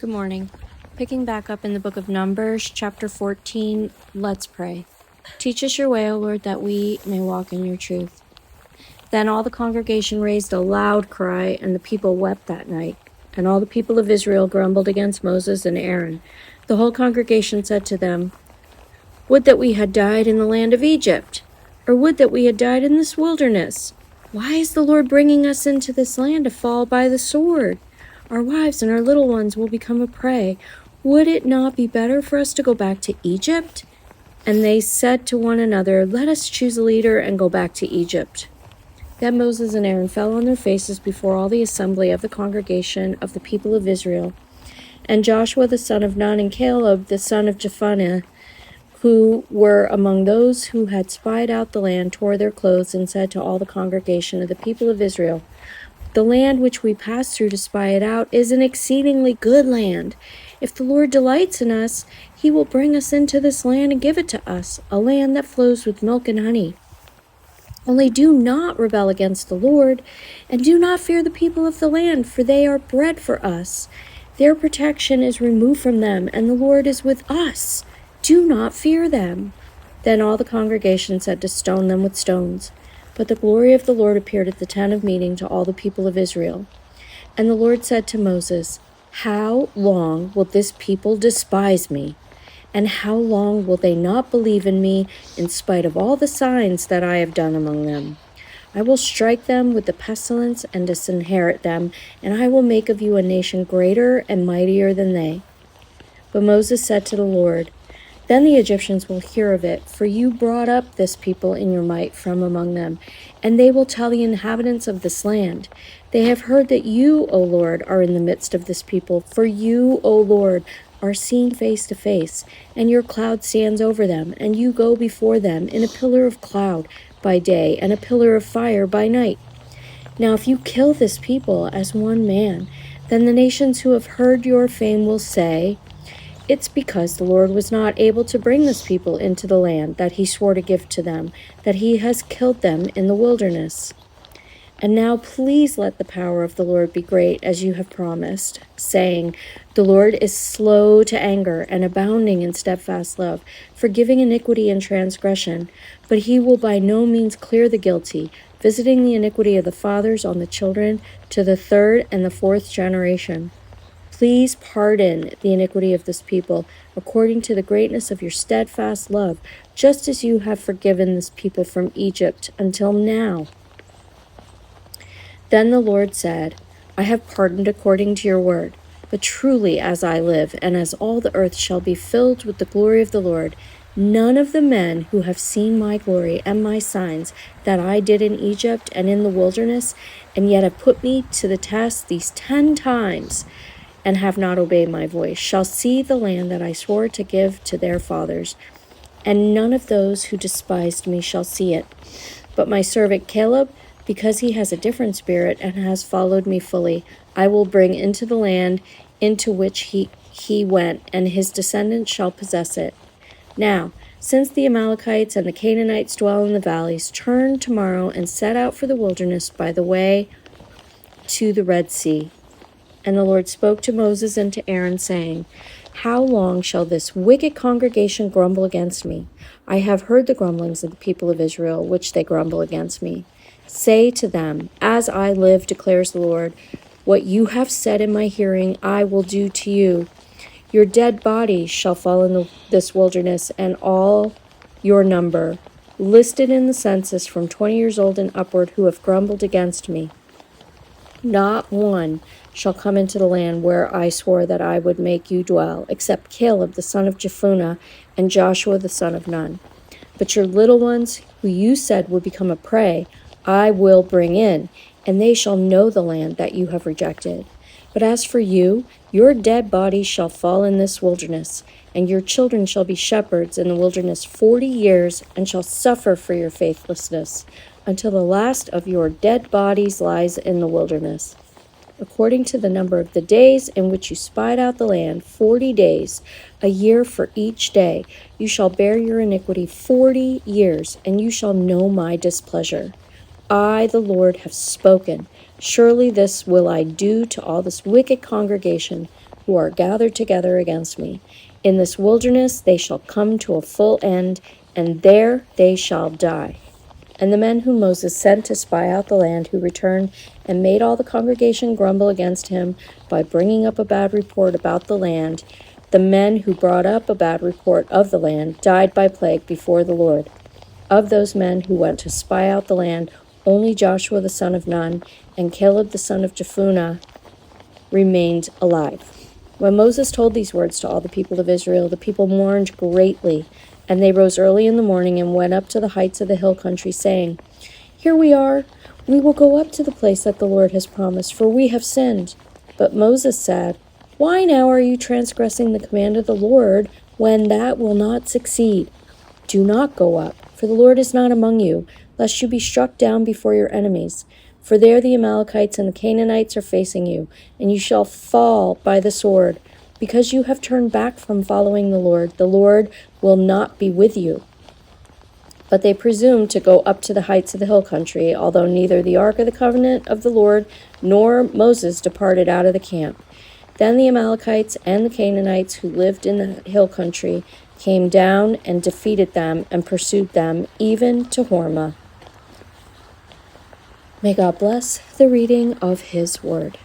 Good morning. Picking back up in the book of Numbers, chapter 14, let's pray. Teach us your way, O Lord, that we may walk in your truth. Then all the congregation raised a loud cry, and the people wept that night. And all the people of Israel grumbled against Moses and Aaron. The whole congregation said to them, "Would that we had died in the land of Egypt, or would that we had died in this wilderness. Why is the Lord bringing us into this land to fall by the sword? Our wives and our little ones will become a prey. Would it not be better for us to go back to Egypt?" And they said to one another, "Let us choose a leader and go back to Egypt." Then Moses and Aaron fell on their faces before all the assembly of the congregation of the people of Israel. And Joshua the son of Nun and Caleb the son of Jephunneh, who were among those who had spied out the land, tore their clothes and said to all the congregation of the people of Israel, "The land which we passed through to spy it out is an exceedingly good land. If the Lord delights in us, he will bring us into this land and give it to us, a land that flows with milk and honey. Only do not rebel against the Lord, and do not fear the people of the land, for they are bread for us. Their protection is removed from them, and the Lord is with us. Do not fear them." Then all the congregation said to stone them with stones. But the glory of the Lord appeared at the tent of meeting to all the people of Israel. And the Lord said to Moses, "How long will this people despise me? And how long will they not believe in me in spite of all the signs that I have done among them? I will strike them with the pestilence and disinherit them, and I will make of you a nation greater and mightier than they." But Moses said to the Lord, "Then the Egyptians will hear of it, for you brought up this people in your might from among them, and they will tell the inhabitants of this land, 'They have heard that you, O Lord, are in the midst of this people, for you, O Lord, are seen face to face, and your cloud stands over them, and you go before them in a pillar of cloud by day and a pillar of fire by night.' Now if you kill this people as one man, then the nations who have heard your fame will say, 'It's because the Lord was not able to bring this people into the land that he swore to give to them, that he has killed them in the wilderness.' And now please let the power of the Lord be great as you have promised, saying, 'The Lord is slow to anger and abounding in steadfast love, forgiving iniquity and transgression, but he will by no means clear the guilty, visiting the iniquity of the fathers on the children to the third and the fourth generation. Please pardon the iniquity of this people according to the greatness of your steadfast love, just as you have forgiven this people from Egypt until now.' Then the Lord said, 'I have pardoned according to your word. But truly as I live, and as all the earth shall be filled with the glory of the Lord, none of the men who have seen my glory and my signs that I did in Egypt and in the wilderness, and yet have put me to the test these 10 times, and have not obeyed my voice, shall see the land that I swore to give to their fathers, and none of those who despised me shall see it. But my servant Caleb, because he has a different spirit and has followed me fully, I will bring into the land into which he went, and his descendants shall possess it. Now, since the Amalekites and the Canaanites dwell in the valleys, turn tomorrow and set out for the wilderness by the way to the Red Sea." And the Lord spoke to Moses and to Aaron, saying, "How long shall this wicked congregation grumble against me? I have heard the grumblings of the people of Israel, which they grumble against me. Say to them, 'As I live, declares the Lord, what you have said in my hearing I will do to you. Your dead bodies shall fall in this wilderness, and all your number, listed in the census from 20 years old and upward, who have grumbled against me. Not one shall come into the land where I swore that I would make you dwell, except Caleb the son of Jephunneh and Joshua the son of Nun. But your little ones, who you said would become a prey, I will bring in, and they shall know the land that you have rejected. But as for you, your dead bodies shall fall in this wilderness, and your children shall be shepherds in the wilderness 40 years, and shall suffer for your faithlessness, until the last of your dead bodies lies in the wilderness. According to the number of the days in which you spied out the land, 40 days, a year for each day, you shall bear your iniquity 40 years, and you shall know my displeasure. I, the Lord, have spoken. Surely this will I do to all this wicked congregation, who are gathered together against me. In this wilderness they shall come to a full end, and there they shall die. And the men whom Moses sent to spy out the land, who returned and made all the congregation grumble against him by bringing up a bad report about the land, the men who brought up a bad report of the land died by plague before the Lord. Of those men who went to spy out the land, only Joshua the son of Nun and Caleb the son of Jephunneh remained alive. When Moses told these words to all the people of Israel, the people mourned greatly, and they rose early in the morning and went up to the heights of the hill country, saying, "Here we are. We will go up to the place that the Lord has promised, for we have sinned." But Moses said, "Why now are you transgressing the command of the Lord, when that will not succeed? Do not go up, for the Lord is not among you, lest you be struck down before your enemies. For there the Amalekites and the Canaanites are facing you, and you shall fall by the sword. Because you have turned back from following the Lord will not be with you." But they presumed to go up to the heights of the hill country, although neither the ark of the covenant of the Lord nor Moses departed out of the camp. Then the Amalekites and the Canaanites who lived in the hill country came down and defeated them and pursued them even to Hormah. May God bless the reading of his word.